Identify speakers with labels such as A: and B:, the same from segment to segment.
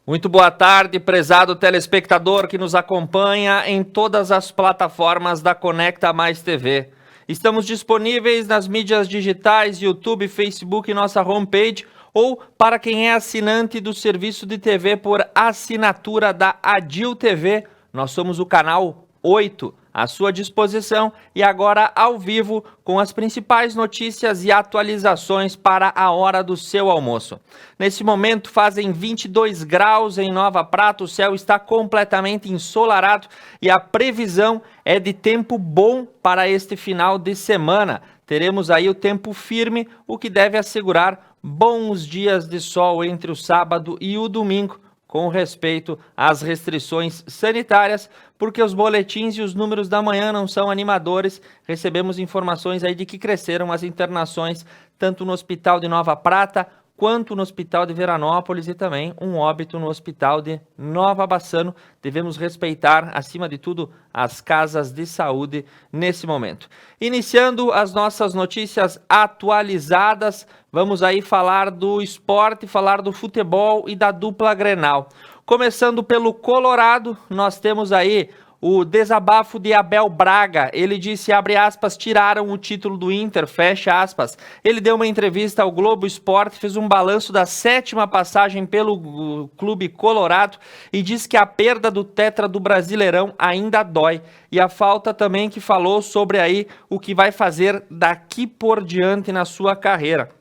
A: Muito boa tarde, prezado telespectador que nos acompanha em todas as plataformas da Conecta Mais TV. Estamos disponíveis nas mídias digitais, YouTube, Facebook e nossa homepage, ou para quem é assinante do serviço de TV por assinatura da Adil TV, nós somos o canal 8 à sua disposição e agora ao vivo com as principais notícias e atualizações para a hora do seu almoço. Nesse momento fazem 22 graus em Nova Prata, o céu está completamente ensolarado e a previsão é de tempo bom para este final de semana. Teremos aí o tempo firme, o que deve assegurar bons dias de sol entre o sábado e o domingo, com respeito às restrições sanitárias, porque os boletins e os números da manhã não são animadores. Recebemos informações aí de que cresceram as internações tanto no Hospital de Nova Prata quanto no Hospital de Veranópolis e também um óbito no Hospital de Nova Bassano. Devemos respeitar, acima de tudo, as casas de saúde nesse momento. Iniciando as nossas notícias atualizadas, vamos aí falar do esporte, falar do futebol e da dupla Grenal. Começando pelo Colorado, nós temos aí o desabafo de Abel Braga. Ele disse, abre aspas, tiraram o título do Inter, fecha aspas. Ele deu uma entrevista ao Globo Esporte, fez um balanço da 7ª passagem pelo clube colorado e disse que a perda do tetra do Brasileirão ainda dói. E a falta também que falou sobre aí o que vai fazer daqui por diante na sua carreira.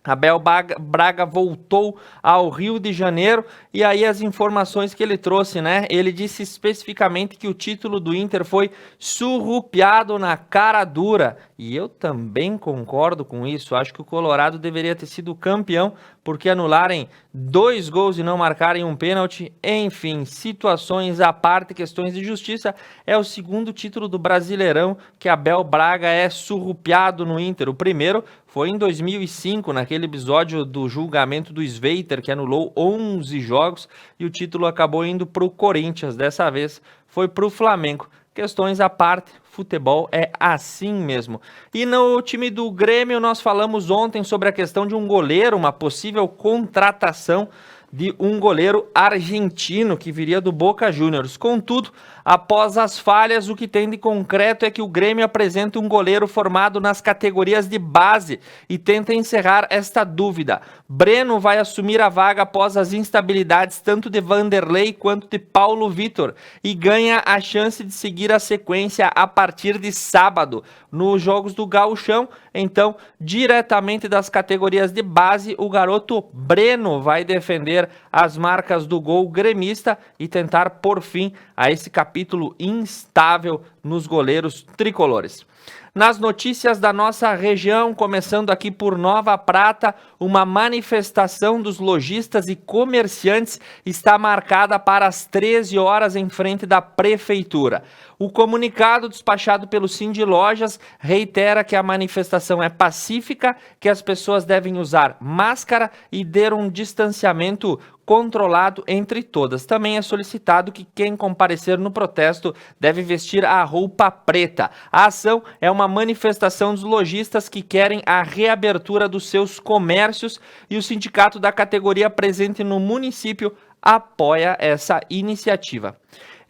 A: Abel Braga voltou ao Rio de Janeiro e aí as informações que ele trouxe, né? Ele disse especificamente que o título do Inter foi surrupiado na cara dura. E eu também concordo com isso. Acho que o Colorado deveria ter sido campeão porque anularem 2 gols e não marcarem um pênalti. Enfim, situações à parte, questões de justiça. É o segundo título do Brasileirão que Abel Braga é surrupiado no Inter. O primeiro foi em 2005, naquele episódio do julgamento do Sveiter, que anulou 11 jogos e o título acabou indo para o Corinthians. Dessa vez foi para o Flamengo. Questões à parte, futebol é assim mesmo. E no time do Grêmio nós falamos ontem sobre a questão de um goleiro, uma possível contratação de um goleiro argentino que viria do Boca Juniors. Contudo, após as falhas, o que tem de concreto é que o Grêmio apresenta um goleiro formado nas categorias de base e tenta encerrar esta dúvida. Breno vai assumir a vaga após as instabilidades tanto de Vanderlei quanto de Paulo Vitor e ganha a chance de seguir a sequência a partir de sábado nos Jogos do Gauchão. Então, diretamente das categorias de base, o garoto Breno vai defender as marcas do gol gremista e tentar pôr fim a esse capítulo instável nos goleiros tricolores. Nas notícias da nossa região, começando aqui por Nova Prata, uma manifestação dos lojistas e comerciantes está marcada para as 13 horas em frente da prefeitura. O comunicado despachado pelo Sindi Lojas reitera que a manifestação é pacífica, que as pessoas devem usar máscara e ter um distanciamento controlado entre todas. Também é solicitado que quem comparecer no protesto deve vestir a roupa preta. A ação é uma manifestação dos lojistas que querem a reabertura dos seus comércios e o sindicato da categoria presente no município apoia essa iniciativa.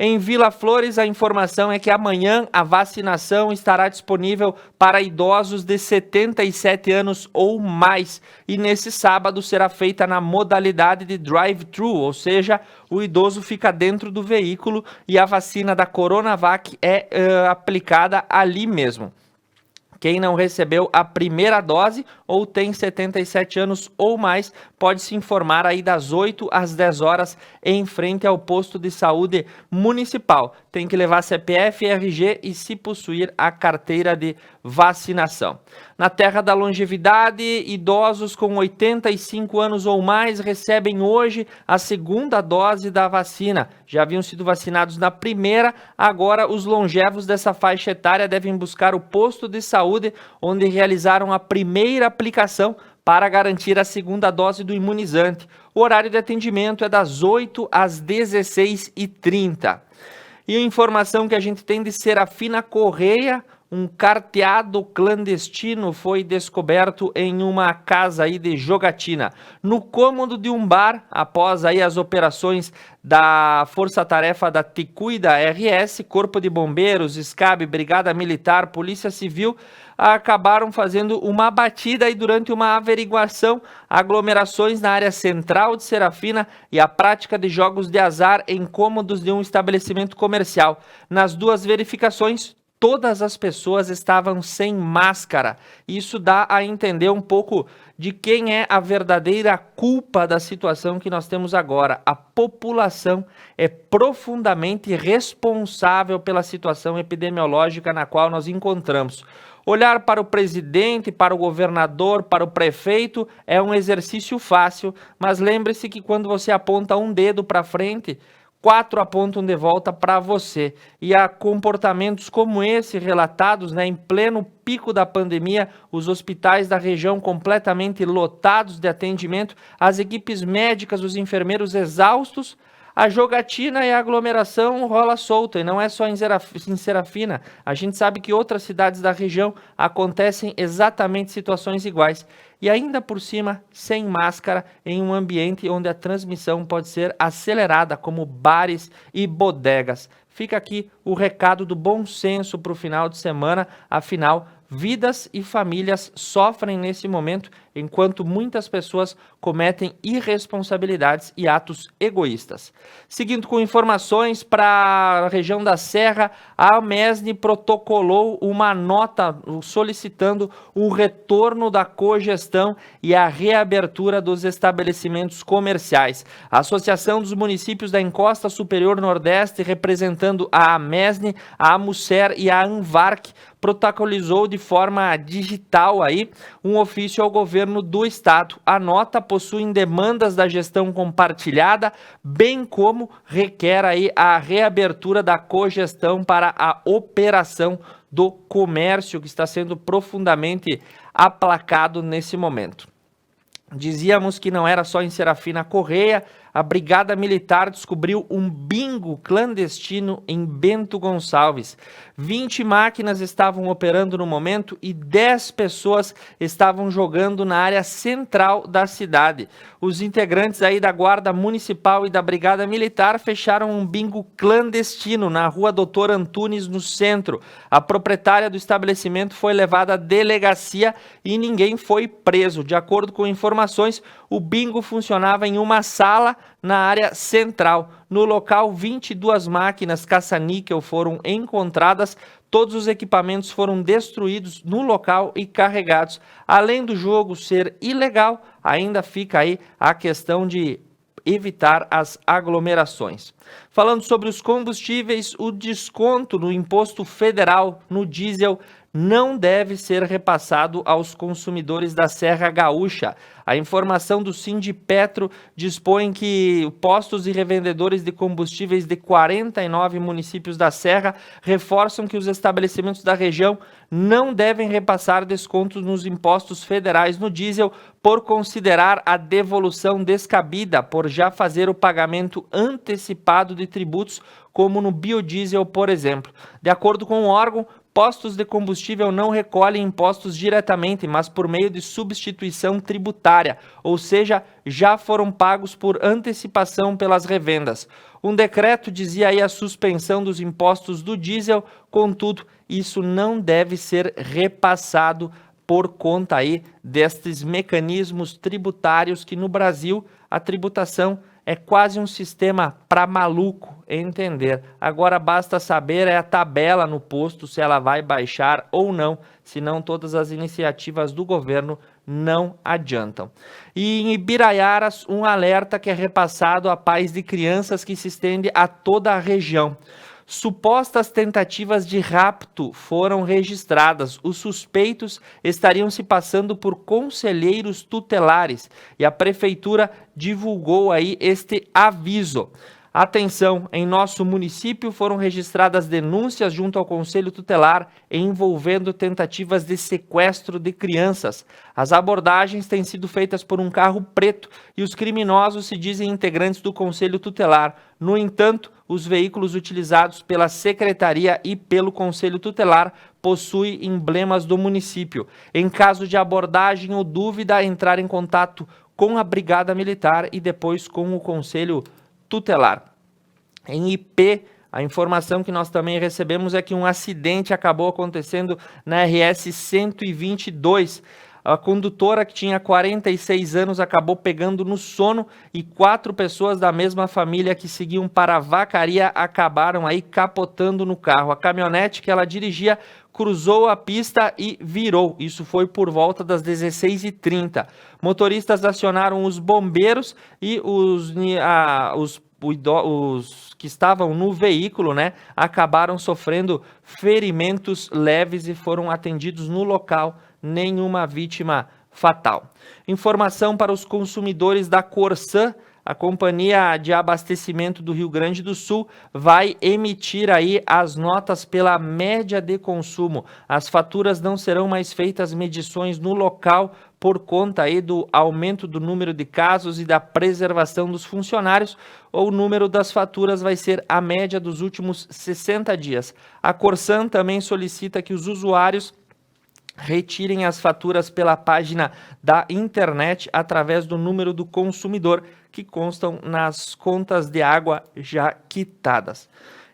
A: Em Vila Flores, a informação é que amanhã a vacinação estará disponível para idosos de 77 anos ou mais. E nesse sábado será feita na modalidade de drive-thru, ou seja, o idoso fica dentro do veículo e a vacina da Coronavac é aplicada ali mesmo. Quem não recebeu a primeira dose ou tem 77 anos ou mais pode se informar aí das 8 às 10 horas em frente ao posto de saúde municipal. Tem que levar CPF, RG e se possuir a carteira de vacinação. Na terra da longevidade, idosos com 85 anos ou mais recebem hoje a segunda dose da vacina. Já haviam sido vacinados na primeira, agora os longevos dessa faixa etária devem buscar o posto de saúde onde realizaram a primeira aplicação para garantir a segunda dose do imunizante. O horário de atendimento é das 8 às 16h30. E a informação que a gente tem de Serafina Correia, um carteado clandestino foi descoberto em uma casa aí de jogatina, no cômodo de um bar, após aí as operações da Força Tarefa da TICUI da RS, Corpo de Bombeiros, SCAB, Brigada Militar, Polícia Civil, acabaram fazendo uma batida e durante uma averiguação, aglomerações na área central de Serafina e a prática de jogos de azar em cômodos de um estabelecimento comercial. Nas duas verificações, todas as pessoas estavam sem máscara. Isso dá a entender um pouco de quem é a verdadeira culpa da situação que nós temos agora. A população é profundamente responsável pela situação epidemiológica na qual nós encontramos. Olhar para o presidente, para o governador, para o prefeito é um exercício fácil, mas lembre-se que quando você aponta um dedo para frente, 4 apontam de volta para você. E há comportamentos como esse relatados, em pleno pico da pandemia, os hospitais da região completamente lotados de atendimento, as equipes médicas, os enfermeiros exaustos. A jogatina e a aglomeração rola solta, e não é só em Serafina. A gente sabe que outras cidades da região acontecem exatamente situações iguais. E ainda por cima, sem máscara, em um ambiente onde a transmissão pode ser acelerada, como bares e bodegas. Fica aqui o recado do bom senso para o final de semana, afinal, vidas e famílias sofrem nesse momento, enquanto muitas pessoas cometem irresponsabilidades e atos egoístas. Seguindo com informações para a região da Serra, a Amesne protocolou uma nota solicitando o retorno da cogestão e a reabertura dos estabelecimentos comerciais. A Associação dos Municípios da Encosta Superior Nordeste, representando a Amesne, a Amucer e a Anvarc, protocolizou de forma digital aí um ofício ao governo do estado. A nota possui demandas da gestão compartilhada, bem como requer aí a reabertura da cogestão para a operação do comércio, que está sendo profundamente aplacado nesse momento. Dizíamos que não era só em Serafina Correia, a Brigada Militar descobriu um bingo clandestino em Bento Gonçalves. 20 máquinas estavam operando no momento e 10 pessoas estavam jogando na área central da cidade. Os integrantes aí da Guarda Municipal e da Brigada Militar fecharam um bingo clandestino na rua Doutor Antunes, no centro. A proprietária do estabelecimento foi levada à delegacia e ninguém foi preso. De acordo com informações, o bingo funcionava em uma sala na área central. No local, 22 máquinas caça-níquel foram encontradas. Todos os equipamentos foram destruídos no local e carregados. Além do jogo ser ilegal, ainda fica aí a questão de evitar as aglomerações. Falando sobre os combustíveis, o desconto no imposto federal no diesel não deve ser repassado aos consumidores da Serra Gaúcha. A informação do Sindipetro dispõe que postos e revendedores de combustíveis de 49 municípios da Serra reforçam que os estabelecimentos da região não devem repassar descontos nos impostos federais no diesel por considerar a devolução descabida, por já fazer o pagamento antecipado de tributos, como no biodiesel, por exemplo. De acordo com o órgão, postos de combustível não recolhem impostos diretamente, mas por meio de substituição tributária, ou seja, já foram pagos por antecipação pelas revendas. Um decreto dizia aí a suspensão dos impostos do diesel, contudo, isso não deve ser repassado por conta aí destes mecanismos tributários que no Brasil a tributação é quase um sistema para maluco entender. Agora basta saber a tabela no posto se ela vai baixar ou não, senão todas as iniciativas do governo não adiantam. E em Ibiraiaras, um alerta que é repassado a pais de crianças que se estende a toda a região. Supostas tentativas de rapto foram registradas. Os suspeitos estariam se passando por conselheiros tutelares e a prefeitura divulgou aí este aviso. Atenção, em nosso município foram registradas denúncias junto ao Conselho Tutelar envolvendo tentativas de sequestro de crianças. As abordagens têm sido feitas por um carro preto e os criminosos se dizem integrantes do Conselho Tutelar. No entanto, os veículos utilizados pela Secretaria e pelo Conselho Tutelar possuem emblemas do município. Em caso de abordagem ou dúvida, entrar em contato com a Brigada Militar e depois com o Conselho Tutelar. Em IP, a informação que nós também recebemos é que um acidente acabou acontecendo na RS 122. A condutora, que tinha 46 anos, acabou pegando no sono e 4 pessoas da mesma família que seguiam para a Vacaria acabaram aí capotando no carro. A caminhonete que ela dirigia cruzou a pista e virou. Isso foi por volta das 16h30. Motoristas acionaram os bombeiros e os que estavam no veículo, né, acabaram sofrendo ferimentos leves e foram atendidos no local. Nenhuma vítima fatal. Informação para os consumidores da Corsã. A Companhia de Abastecimento do Rio Grande do Sul vai emitir aí as notas pela média de consumo. As faturas não serão mais feitas medições no local por conta aí do aumento do número de casos e da preservação dos funcionários. O número das faturas vai ser a média dos últimos 60 dias. A Corsã também solicita que os usuários retirem as faturas pela página da internet através do número do consumidor que constam nas contas de água já quitadas.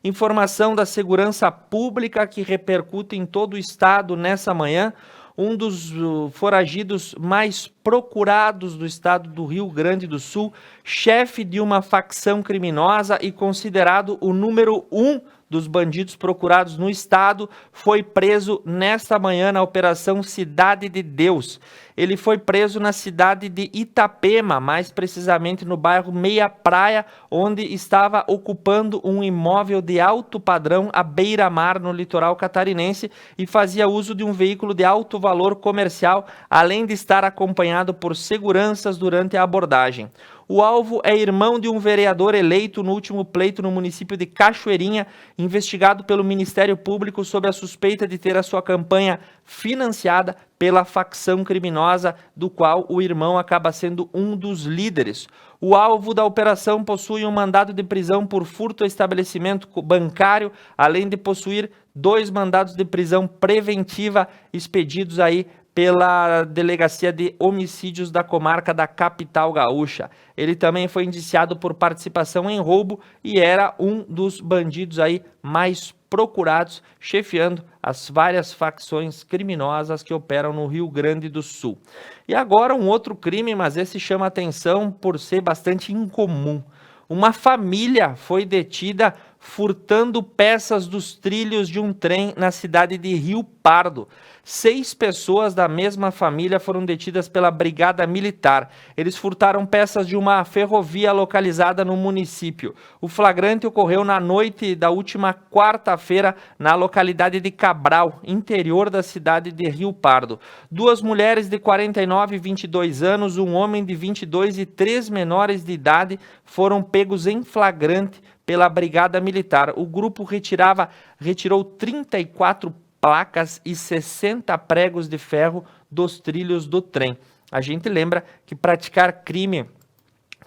A: Informação da segurança pública que repercute em todo o estado nessa manhã. Um dos foragidos mais procurados do estado do Rio Grande do Sul, chefe de uma facção criminosa e considerado o número 1 dos bandidos procurados no estado, foi preso nesta manhã na Operação Cidade de Deus. Ele foi preso na cidade de Itapema, mais precisamente no bairro Meia Praia, onde estava ocupando um imóvel de alto padrão à beira-mar no litoral catarinense e fazia uso de um veículo de alto valor comercial, além de estar acompanhado por seguranças durante a abordagem. O alvo é irmão de um vereador eleito no último pleito no município de Cachoeirinha, investigado pelo Ministério Público sob a suspeita de ter a sua campanha financiada pela facção criminosa, do qual o irmão acaba sendo um dos líderes. O alvo da operação possui um mandado de prisão por furto a estabelecimento bancário, além de possuir 2 mandados de prisão preventiva expedidos aí pela Delegacia de Homicídios da comarca da capital gaúcha. Ele também foi indiciado por participação em roubo e era um dos bandidos aí mais procurados, chefiando as várias facções criminosas que operam no Rio Grande do Sul. E agora um outro crime, mas esse chama atenção por ser bastante incomum. Uma família foi detida furtando peças dos trilhos de um trem na cidade de Rio Pardo. 6 pessoas da mesma família foram detidas pela Brigada Militar. Eles furtaram peças de uma ferrovia localizada no município. O flagrante ocorreu na noite da última quarta-feira na localidade de Cabral, interior da cidade de Rio Pardo. 2 mulheres de 49 e 22 anos, um homem de 22 e 3 menores de idade foram pegos em flagrante pela Brigada Militar. O grupo retirou 34 placas e 60 pregos de ferro dos trilhos do trem. A gente lembra que praticar crime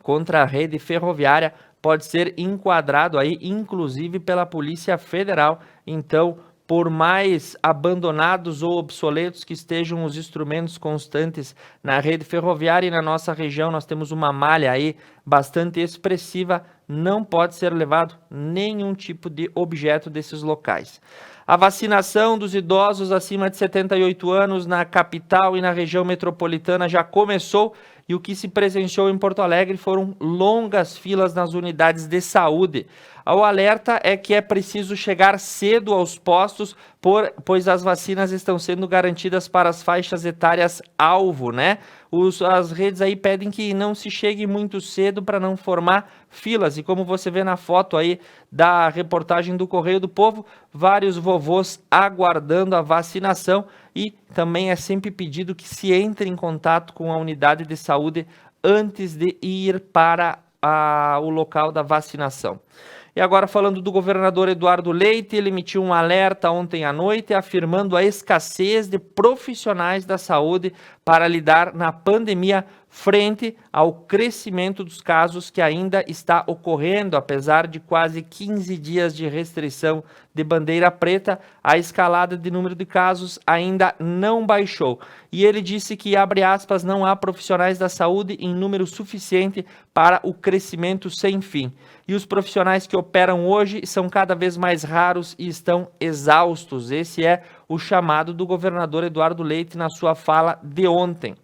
A: contra a rede ferroviária pode ser enquadrado aí, inclusive pela Polícia Federal. Então, por mais abandonados ou obsoletos que estejam os instrumentos constantes na rede ferroviária, e na nossa região nós temos uma malha aí bastante expressiva, não pode ser levado nenhum tipo de objeto desses locais. A vacinação dos idosos acima de 78 anos na capital e na região metropolitana já começou, e o que se presenciou em Porto Alegre foram longas filas nas unidades de saúde. O alerta é que é preciso chegar cedo aos postos, pois as vacinas estão sendo garantidas para as faixas etárias alvo, né? As redes aí pedem que não se chegue muito cedo para não formar filas. E como você vê na foto aí da reportagem do Correio do Povo, vários vovôs aguardando a vacinação, e também é sempre pedido que se entre em contato com a unidade de saúde antes de ir para o local da vacinação. E agora falando do governador Eduardo Leite, ele emitiu um alerta ontem à noite afirmando a escassez de profissionais da saúde para lidar na pandemia frente ao crescimento dos casos que ainda está ocorrendo, apesar de quase 15 dias de restrição de bandeira preta, a escalada de número de casos ainda não baixou. E ele disse que, abre aspas, não há profissionais da saúde em número suficiente para o crescimento sem fim. E os profissionais que operam hoje são cada vez mais raros e estão exaustos. Esse é o chamado do governador Eduardo Leite na sua fala de ontem.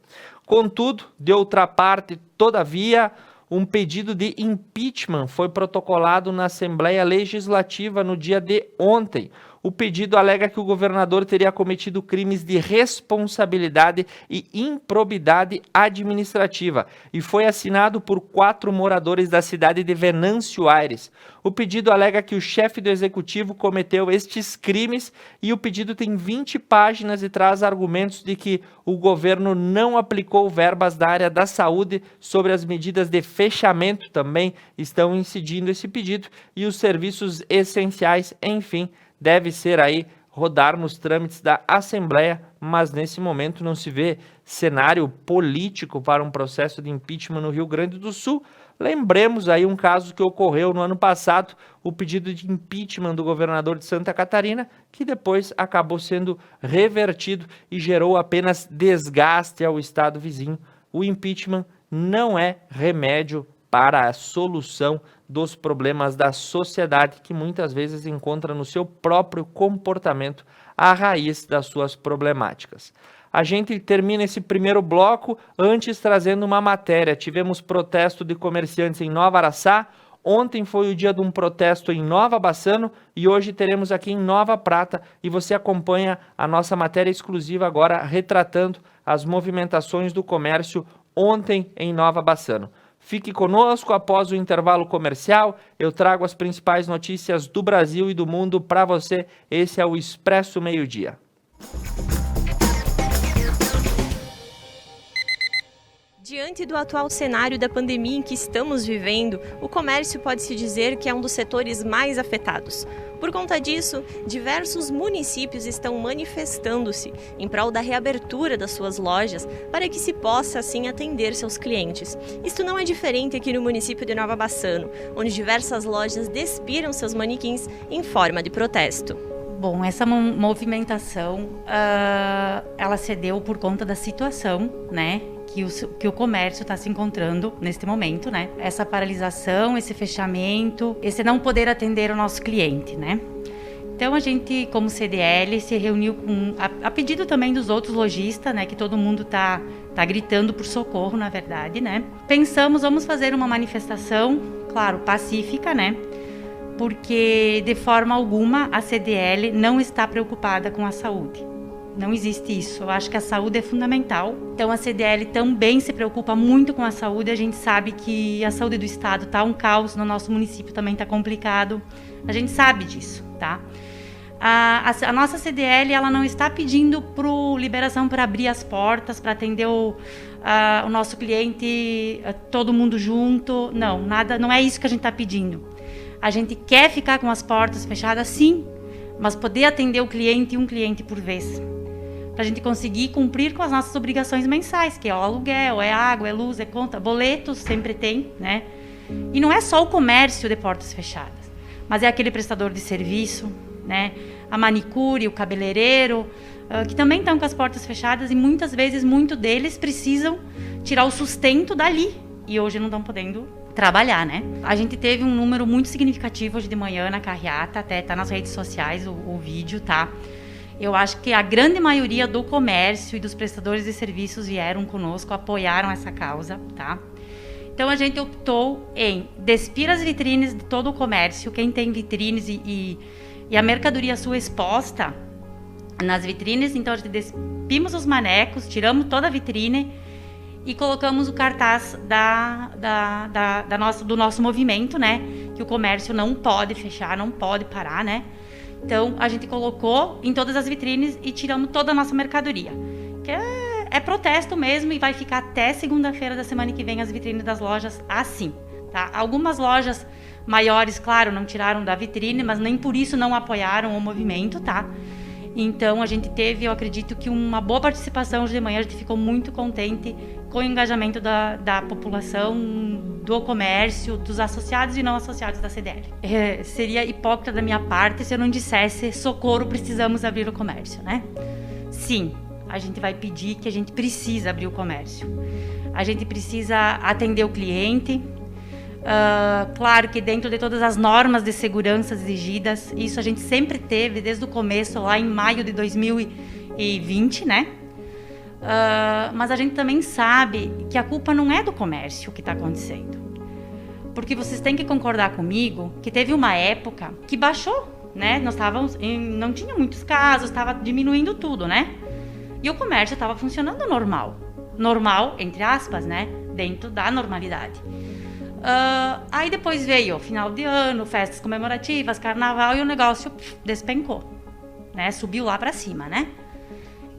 A: Contudo, de outra parte, todavia, um pedido de impeachment foi protocolado na Assembleia Legislativa no dia de ontem. O pedido alega que o governador teria cometido crimes de responsabilidade e improbidade administrativa e foi assinado por 4 moradores da cidade de Venâncio Aires. O pedido alega que o chefe do executivo cometeu estes crimes e o pedido tem 20 páginas e traz argumentos de que o governo não aplicou verbas da área da saúde sobre as medidas de fechamento, também estão incidindo esse pedido, e os serviços essenciais, enfim, deve ser aí rodar nos trâmites da Assembleia, mas nesse momento não se vê cenário político para um processo de impeachment no Rio Grande do Sul. Lembremos aí um caso que ocorreu no ano passado, o pedido de impeachment do governador de Santa Catarina, que depois acabou sendo revertido e gerou apenas desgaste ao estado vizinho. O impeachment não é remédio para a solução dos problemas da sociedade, que muitas vezes encontra no seu próprio comportamento a raiz das suas problemáticas. A gente termina esse primeiro bloco antes trazendo uma matéria. Tivemos protesto de comerciantes em Nova Araçá, ontem foi o dia de um protesto em Nova Bassano e hoje teremos aqui em Nova Prata, e você acompanha a nossa matéria exclusiva agora retratando as movimentações do comércio ontem em Nova Bassano. Fique conosco, após o intervalo comercial, eu trago as principais notícias do Brasil e do mundo para você. Esse é o Expresso Meio-Dia.
B: Diante do atual cenário da pandemia em que estamos vivendo, o comércio pode-se dizer que é um dos setores mais afetados. Por conta disso, diversos municípios estão manifestando-se em prol da reabertura das suas lojas para que se possa, assim, atender seus clientes. Isto não é diferente aqui no município de Nova Bassano, onde diversas lojas despiram seus manequins em forma de protesto.
C: Bom, essa movimentação, ela se deu por conta da situação, né? Que o comércio está se encontrando neste momento, né? Essa paralisação, esse fechamento, esse não poder atender o nosso cliente, né? Então a gente, como CDL, se reuniu a pedido também dos outros lojistas, né? Que todo mundo tá gritando por socorro, na verdade, né? Pensamos, vamos fazer uma manifestação, claro, pacífica, né? Porque de forma alguma a CDL não está preocupada com a saúde. Não existe isso. Eu acho que a saúde é fundamental. Então a CDL também se preocupa muito com a saúde. A gente sabe que a saúde do estado está um caos, no nosso município também está complicado. A gente sabe disso, tá? A nossa CDL, ela não está pedindo liberação para abrir as portas, para atender o nosso cliente, todo mundo junto. Não, nada, não é isso que a gente está pedindo. A gente quer ficar com as portas fechadas, sim, mas poder atender o cliente, um cliente por vez. Para a gente conseguir cumprir com as nossas obrigações mensais, que é o aluguel, é água, é luz, é conta, boletos, sempre tem, né? E não é só o comércio de portas fechadas, mas é aquele prestador de serviço, né? A manicure, o cabeleireiro, que também estão com as portas fechadas e muitas vezes, muitos deles precisam tirar o sustento dali e hoje não estão podendo trabalhar, né? A gente teve um número muito significativo hoje de manhã na carreata, até tá nas redes sociais o vídeo, tá? Eu acho que a grande maioria do comércio e dos prestadores de serviços vieram conosco, apoiaram essa causa, tá? Então a gente optou em despir as vitrines de todo o comércio, quem tem vitrines e a mercadoria sua exposta nas vitrines, então a gente despimos os manecos, tiramos toda a vitrine e colocamos o cartaz do nosso movimento, né? Que o comércio não pode fechar, não pode parar, né? Então, a gente colocou em todas as vitrines e tiramos toda a nossa mercadoria. Que é protesto mesmo e vai ficar até segunda-feira da semana que vem as vitrines das lojas assim, tá? Algumas lojas maiores, claro, não tiraram da vitrine, mas nem por isso não apoiaram o movimento, tá? Então, a gente teve, eu acredito que uma boa participação hoje de manhã. A gente ficou muito contente com o engajamento da população, do comércio, dos associados e não associados da CDL. Seria hipócrita da minha parte se eu não dissesse: socorro, precisamos abrir o comércio, né? Sim, a gente vai pedir que a gente precisa abrir o comércio. A gente precisa atender o cliente. Claro que dentro de todas as normas de segurança exigidas, isso a gente sempre teve desde o começo, lá em maio de 2020, né? Mas a gente também sabe que a culpa não é do comércio que está acontecendo. Porque vocês têm que concordar comigo que teve uma época que baixou, né? Nós estávamos, não tinha muitos casos, estava diminuindo tudo, né? E o comércio estava funcionando normal. Normal, entre aspas, né? Dentro da normalidade. Aí depois veio final de ano, festas comemorativas, carnaval, e o negócio despencou, né? Subiu lá para cima, né?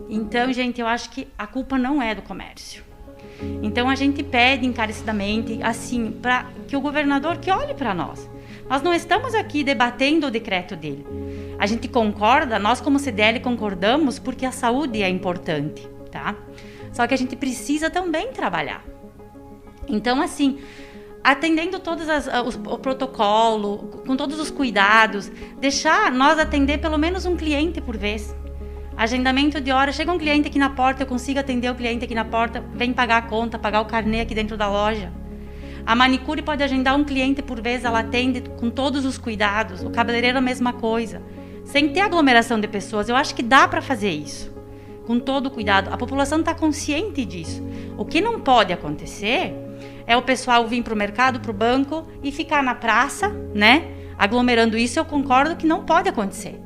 C: Então, gente, eu acho que a culpa não é do comércio. Então, a gente pede encarecidamente, assim, para que o governador que olhe para nós. Nós não estamos aqui debatendo o decreto dele. A gente concorda, nós como CDL concordamos, porque a saúde é importante, tá? Só que a gente precisa também trabalhar. Então, assim, atendendo o protocolo, com todos os cuidados, deixar nós atender pelo menos um cliente por vez. Agendamento de hora, chega um cliente aqui na porta, eu consigo atender o cliente aqui na porta, vem pagar a conta, pagar o carnê aqui dentro da loja. A manicure pode agendar um cliente por vez, ela atende com todos os cuidados. O cabeleireiro a mesma coisa, sem ter aglomeração de pessoas. Eu acho que dá para fazer isso, com todo o cuidado. A população está consciente disso. O que não pode acontecer é o pessoal vir para o mercado, para o banco e ficar na praça, né, aglomerando. Isso eu concordo que não pode acontecer.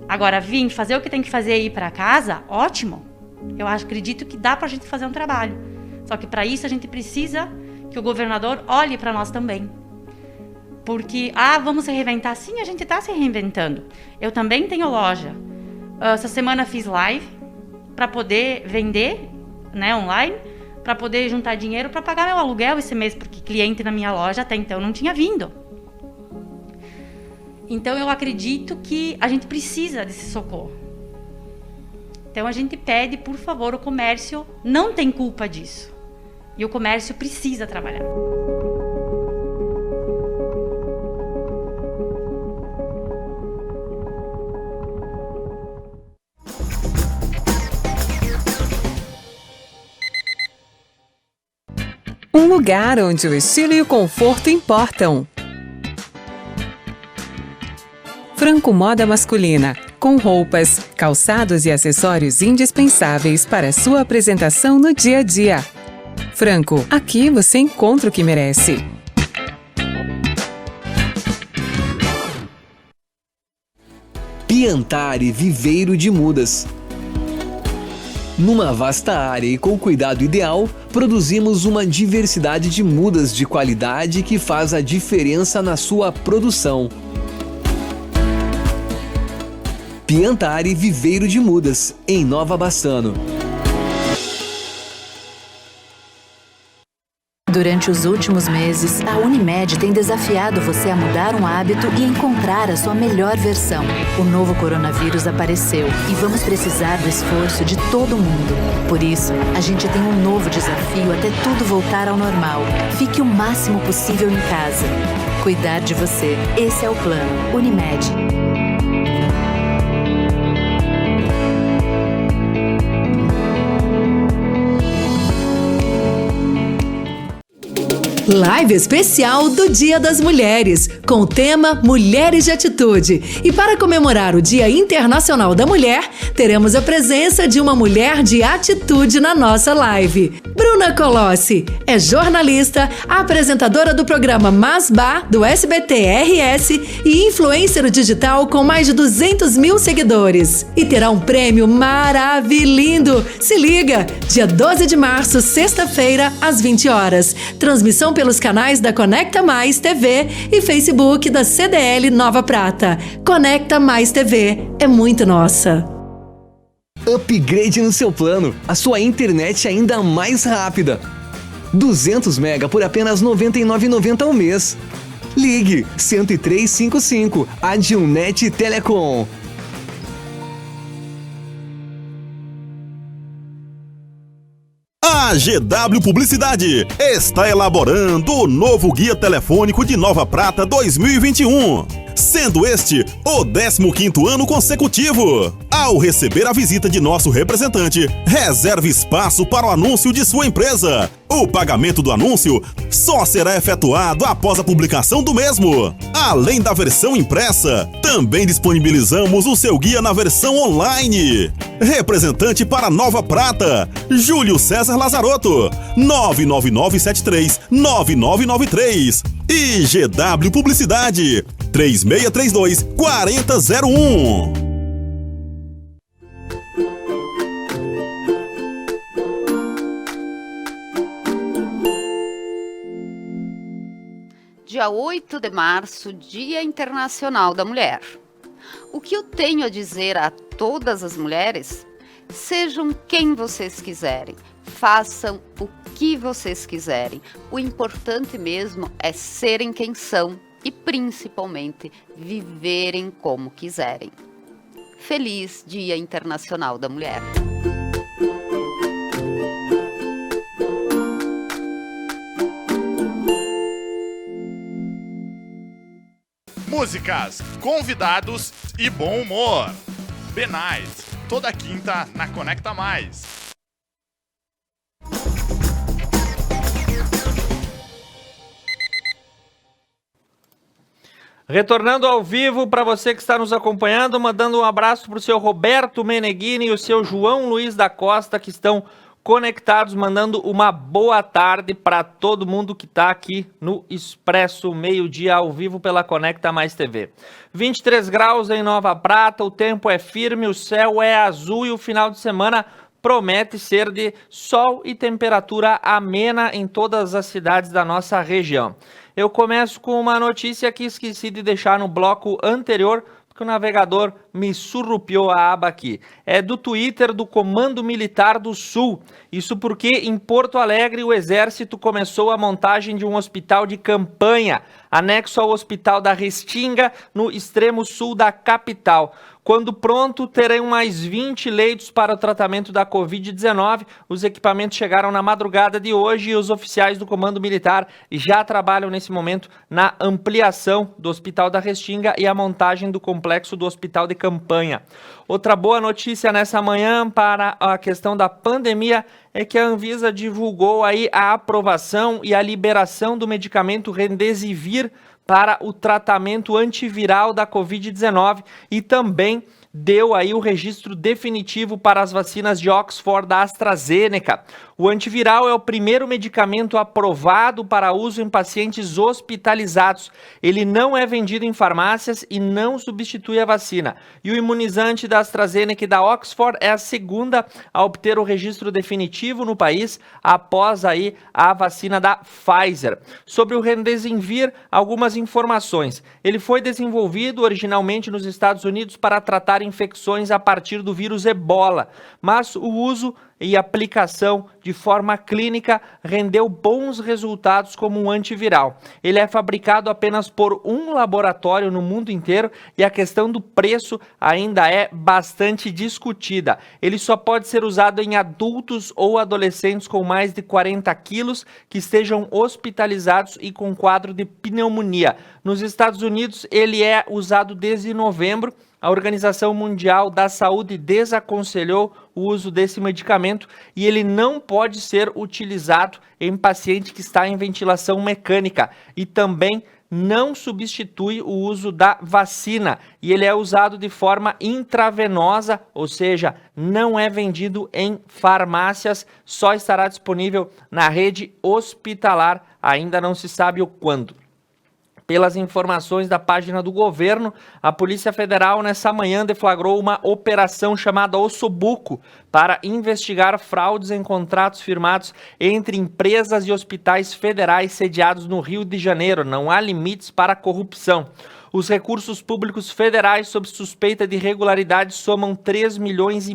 C: Agora, vir fazer o que tem que fazer e ir para casa, ótimo. Eu acredito que dá para a gente fazer um trabalho. Só que para isso a gente precisa que o governador olhe para nós também. Porque, vamos se reinventar? Sim, a gente está se reinventando. Eu também tenho loja. Essa semana fiz live para poder vender, né, online, para poder juntar dinheiro para pagar meu aluguel esse mês, porque cliente na minha loja até então não tinha vindo. Então, eu acredito que a gente precisa desse socorro. Então, a gente pede, por favor, o comércio não tem culpa disso. E o comércio precisa trabalhar.
D: Um lugar onde o estilo e o conforto importam. Franco Moda Masculina, com roupas, calçados e acessórios indispensáveis para sua apresentação no dia a dia. Franco, aqui você encontra o que merece.
E: Piantari Viveiro de Mudas. Numa vasta área e com cuidado ideal, produzimos uma diversidade de mudas de qualidade que faz a diferença na sua produção. Piantari Viveiro de Mudas, em Nova Bassano.
F: Durante os últimos meses, a Unimed tem desafiado você a mudar um hábito e encontrar a sua melhor versão. O novo coronavírus apareceu e vamos precisar do esforço de todo mundo. Por isso, a gente tem um novo desafio até tudo voltar ao normal. Fique o máximo possível em casa. Cuidar de você, esse é o plano. Unimed.
G: Live especial do Dia das Mulheres, com o tema Mulheres de Atitude. E para comemorar o Dia Internacional da Mulher, teremos a presença de uma mulher de atitude na nossa live. Bruna Colossi é jornalista, apresentadora do programa Masbá, do SBT-RS e influencer digital com mais de 200 mil seguidores. E terá um prêmio maravilhoso. Se liga! Dia 12 de março, sexta-feira, às 20 horas. Transmissão pelos canais da Conecta Mais TV e Facebook da CDL Nova Prata. Conecta Mais TV é muito nossa.
E: Upgrade no seu plano, a sua internet ainda mais rápida. 200 mega por apenas R$ 99,90 ao mês. Ligue 10355, Adilnet Telecom.
H: A GW Publicidade está elaborando o novo Guia Telefônico de Nova Prata 2021, sendo este o 15º ano consecutivo. Ao receber a visita de nosso representante, reserve espaço para o anúncio de sua empresa. O pagamento do anúncio só será efetuado após a publicação do mesmo. Além da versão impressa, também disponibilizamos o seu guia na versão online. Representante para Nova Prata, Júlio César Lazarotto, 99973-9993. E GW Publicidade, 3632-4001.
I: Dia 8 de março, Dia Internacional da Mulher. O que eu tenho a dizer a todas as mulheres? Sejam quem vocês quiserem, façam o que vocês quiserem. O importante mesmo é serem quem são e, principalmente, viverem como quiserem. Feliz Dia Internacional da Mulher!
J: Músicas, convidados e bom humor. Benais, toda quinta na Conecta Mais.
A: Retornando ao vivo para você que está nos acompanhando, mandando um abraço para o seu Roberto Meneghini e o seu João Luiz da Costa, que estão conectados, mandando uma boa tarde para todo mundo que está aqui no Expresso Meio-Dia ao vivo pela Conecta Mais TV. 23 graus em Nova Prata, o tempo é firme, o céu é azul e o final de semana promete ser de sol e temperatura amena em todas as cidades da nossa região. Eu começo com uma notícia que esqueci de deixar no bloco anterior, que o navegador me surrupiou a aba aqui. É do Twitter do Comando Militar do Sul. Isso porque em Porto Alegre o Exército começou a montagem de um hospital de campanha, anexo ao Hospital da Restinga, no extremo sul da capital. Quando pronto, terão mais 20 leitos para o tratamento da Covid-19. Os equipamentos chegaram na madrugada de hoje e os oficiais do Comando Militar já trabalham nesse momento na ampliação do Hospital da Restinga e a montagem do complexo do Hospital de Campanha. Outra boa notícia nessa manhã para a questão da pandemia é que a Anvisa divulgou aí a aprovação e a liberação do medicamento Remdesivir para o tratamento antiviral da Covid-19 e também deu aí o registro definitivo para as vacinas de Oxford da AstraZeneca. O antiviral é o primeiro medicamento aprovado para uso em pacientes hospitalizados. Ele não é vendido em farmácias e não substitui a vacina. E o imunizante da AstraZeneca e da Oxford é a segunda a obter o registro definitivo no país, após aí a vacina da Pfizer. Sobre o Remdesivir, algumas informações. Ele foi desenvolvido originalmente nos Estados Unidos para tratar infecções a partir do vírus Ebola, mas o uso e aplicação de forma clínica rendeu bons resultados como um antiviral. Ele é fabricado apenas por um laboratório no mundo inteiro e a questão do preço ainda é bastante discutida. Ele só pode ser usado em adultos ou adolescentes com mais de 40 quilos que estejam hospitalizados e com quadro de pneumonia. Nos Estados Unidos, ele é usado desde novembro. A Organização Mundial da Saúde desaconselhou o uso desse medicamento e ele não pode ser utilizado em paciente que está em ventilação mecânica e também não substitui o uso da vacina e ele é usado de forma intravenosa, ou seja, não é vendido em farmácias, só estará disponível na rede hospitalar, ainda não se sabe o quando. Pelas informações da página do governo, a Polícia Federal nessa manhã deflagrou uma operação chamada Ossobuco para investigar fraudes em contratos firmados entre empresas e hospitais federais sediados no Rio de Janeiro. Não há limites para a corrupção. Os recursos públicos federais sob suspeita de irregularidades somam 3,5 milhões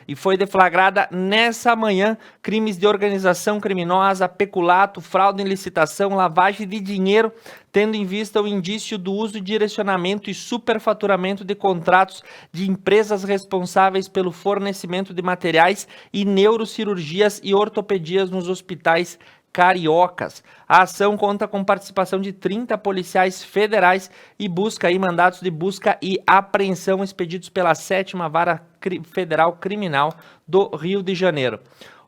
A: e foi deflagrada nessa manhã crimes de organização criminosa, peculato, fraude em licitação, lavagem de dinheiro, tendo em vista o indício do uso, direcionamento e superfaturamento de contratos de empresas responsáveis pelo fornecimento de materiais e neurocirurgias e ortopedias nos hospitais cariocas. A ação conta com participação de 30 policiais federais e busca aí mandatos de busca e apreensão expedidos pela 7ª Vara Federal Criminal do Rio de Janeiro.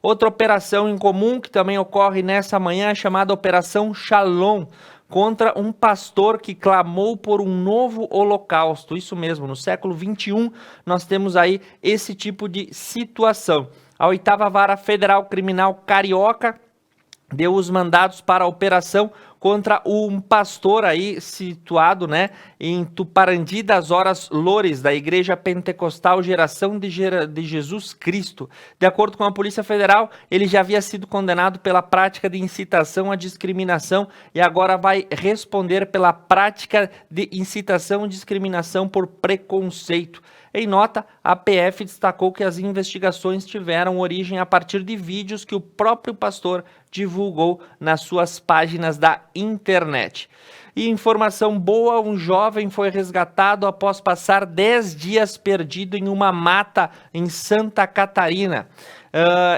A: Outra operação em comum que também ocorre nessa manhã é chamada Operação Shalom, contra um pastor que clamou por um novo holocausto. Isso mesmo, no século XXI nós temos aí esse tipo de situação. A 8ª Vara Federal Criminal Carioca deu os mandados para a operação contra um pastor aí situado, né, em Tuparandi das Horas Loures, da Igreja Pentecostal Geração de Jesus Cristo. De acordo com a Polícia Federal, ele já havia sido condenado pela prática de incitação à discriminação e agora vai responder pela prática de incitação à discriminação por preconceito. Em nota, a PF destacou que as investigações tiveram origem a partir de vídeos que o próprio pastor divulgou nas suas páginas da internet. E informação boa, um jovem foi resgatado após passar 10 dias perdido em uma mata em Santa Catarina.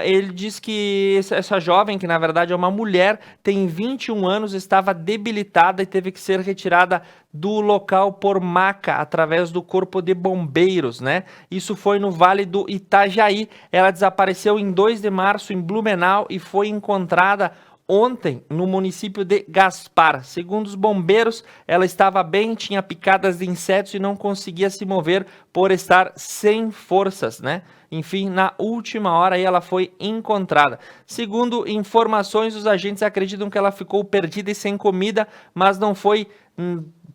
A: Ele diz que essa jovem, que na verdade é uma mulher, tem 21 anos, estava debilitada e teve que ser retirada do local por maca, através do Corpo de Bombeiros, né? Isso foi no Vale do Itajaí. Ela desapareceu em 2 de março em Blumenau e foi encontrada ontem no município de Gaspar. Segundo os bombeiros, ela estava bem, tinha picadas de insetos e não conseguia se mover por estar sem forças, né? Enfim, na última hora aí ela foi encontrada. Segundo informações, os agentes acreditam que ela ficou perdida e sem comida, mas não foi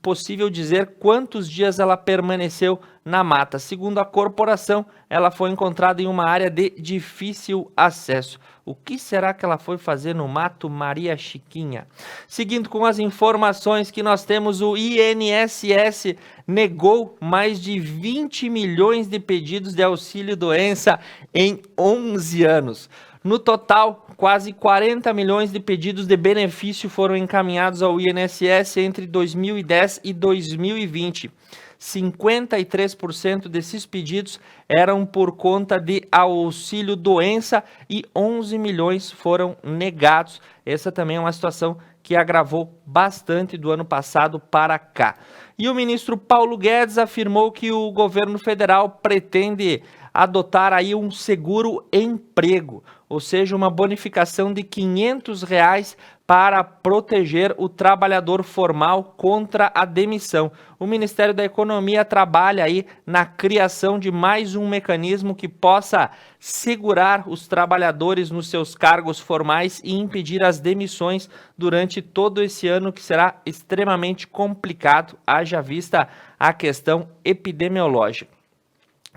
A: possível dizer quantos dias ela permaneceu na mata. Segundo a corporação, ela foi encontrada em uma área de difícil acesso. O que será que ela foi fazer no mato, Maria Chiquinha? Seguindo com as informações que nós temos, o INSS negou mais de 20 milhões de pedidos de auxílio-doença em 11 anos. No total, quase 40 milhões de pedidos de benefício foram encaminhados ao INSS entre 2010 e 2020. 53% desses pedidos eram por conta de auxílio-doença e 11 milhões foram negados. Essa também é uma situação que agravou bastante do ano passado para cá. E o ministro Paulo Guedes afirmou que o governo federal pretende adotar aí um seguro-emprego, ou seja, uma bonificação de R$ 500 para proteger o trabalhador formal contra a demissão. O Ministério da Economia trabalha aí na criação de mais um mecanismo que possa segurar os trabalhadores nos seus cargos formais e impedir as demissões durante todo esse ano, que será extremamente complicado, haja vista a questão epidemiológica.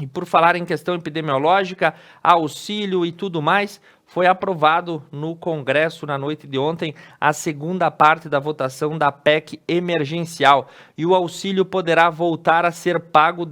A: E por falar em questão epidemiológica, auxílio e tudo mais, foi aprovado no Congresso na noite de ontem a segunda parte da votação da PEC emergencial e o auxílio poderá voltar a ser pago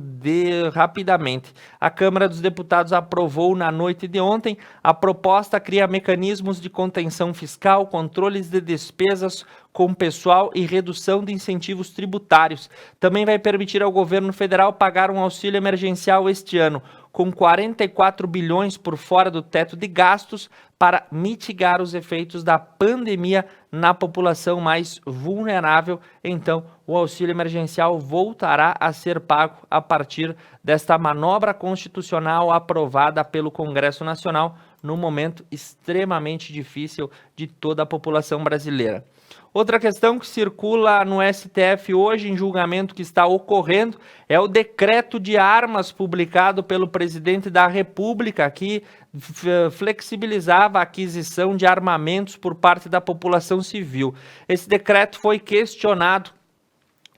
A: rapidamente. A Câmara dos Deputados aprovou na noite de ontem. A proposta cria mecanismos de contenção fiscal, controles de despesas com pessoal e redução de incentivos tributários. Também vai permitir ao governo federal pagar um auxílio emergencial este ano, com 44 bilhões por fora do teto de gastos para mitigar os efeitos da pandemia na população mais vulnerável. Então, o auxílio emergencial voltará a ser pago a partir desta manobra constitucional aprovada pelo Congresso Nacional num momento extremamente difícil de toda a população brasileira. Outra questão que circula no STF hoje, em julgamento que está ocorrendo, é o decreto de armas publicado pelo presidente da República, que flexibilizava a aquisição de armamentos por parte da população civil. Esse decreto foi questionado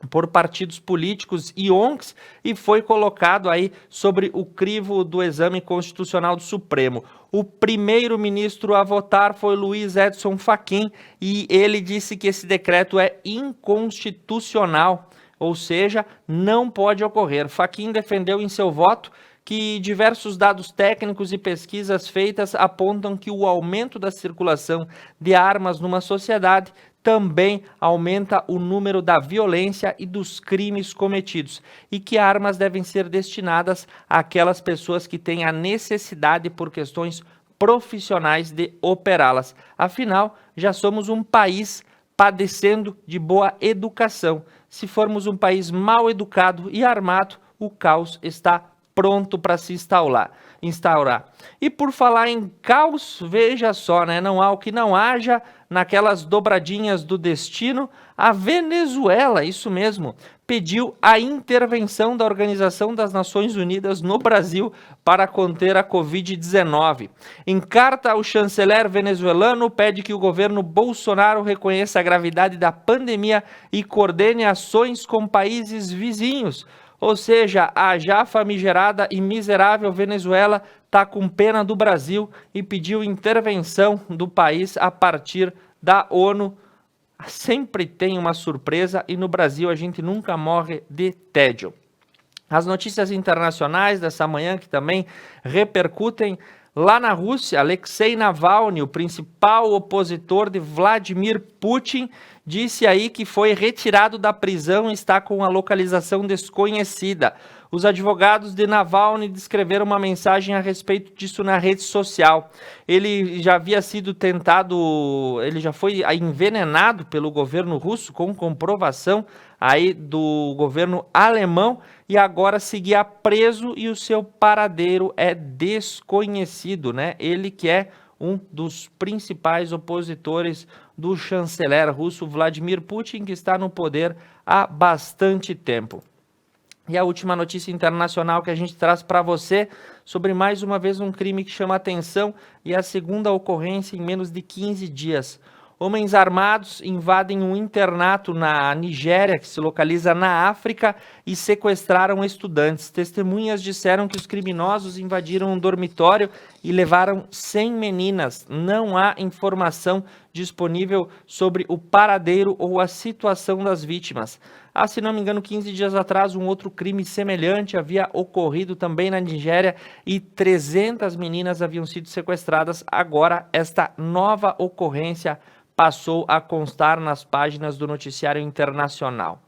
A: por partidos políticos e ONGs e foi colocado aí sobre o crivo do exame constitucional do Supremo. O primeiro-ministro a votar foi Luiz Edson Fachin e ele disse que esse decreto é inconstitucional, ou seja, não pode ocorrer. Fachin defendeu em seu voto que diversos dados técnicos e pesquisas feitas apontam que o aumento da circulação de armas numa sociedade também aumenta o número da violência e dos crimes cometidos, e que armas devem ser destinadas àquelas pessoas que têm a necessidade por questões profissionais de operá-las. Afinal, já somos um país padecendo de boa educação. Se formos um país mal educado e armado, o caos está pronto para se instaurar. E por falar em caos, veja só, né? Não há o que não haja naquelas dobradinhas do destino. A Venezuela, isso mesmo, pediu a intervenção da Organização das Nações Unidas no Brasil para conter a Covid-19. Em carta, o chanceler venezuelano pede que o governo Bolsonaro reconheça a gravidade da pandemia e coordene ações com países vizinhos. Ou seja, a já famigerada e miserável Venezuela está com pena do Brasil e pediu intervenção do país a partir da ONU. Sempre tem uma surpresa e no Brasil a gente nunca morre de tédio. As notícias internacionais dessa manhã que também repercutem lá na Rússia, Alexei Navalny, o principal opositor de Vladimir Putin, disse aí que foi retirado da prisão e está com a localização desconhecida. Os advogados de Navalny descreveram uma mensagem a respeito disso na rede social. Ele já havia sido ele já foi envenenado pelo governo russo, com comprovação aí do governo alemão, e agora seguia preso e o seu paradeiro é desconhecido, né? Ele que é um dos principais opositores do chanceler russo Vladimir Putin, que está no poder há bastante tempo. E a última notícia internacional que a gente traz para você sobre mais uma vez um crime que chama atenção e a segunda ocorrência em menos de 15 dias. Homens armados invadem um internato na Nigéria, que se localiza na África, e sequestraram estudantes. Testemunhas disseram que os criminosos invadiram um dormitório e levaram 100 meninas. Não há informação disponível sobre o paradeiro ou a situação das vítimas. Se não me engano, 15 dias atrás, um outro crime semelhante havia ocorrido também na Nigéria e 300 meninas haviam sido sequestradas. Agora, esta nova ocorrência passou a constar nas páginas do noticiário internacional.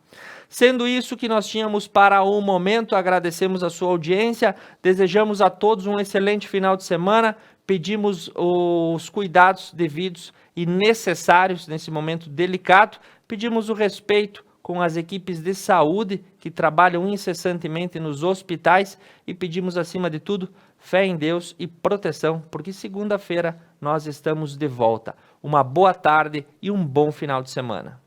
A: Sendo isso que nós tínhamos para o momento, agradecemos a sua audiência, desejamos a todos um excelente final de semana, pedimos os cuidados devidos e necessários nesse momento delicado, pedimos o respeito com as equipes de saúde que trabalham incessantemente nos hospitais e pedimos, acima de tudo, fé em Deus e proteção, porque segunda-feira nós estamos de volta. Uma boa tarde e um bom final de semana.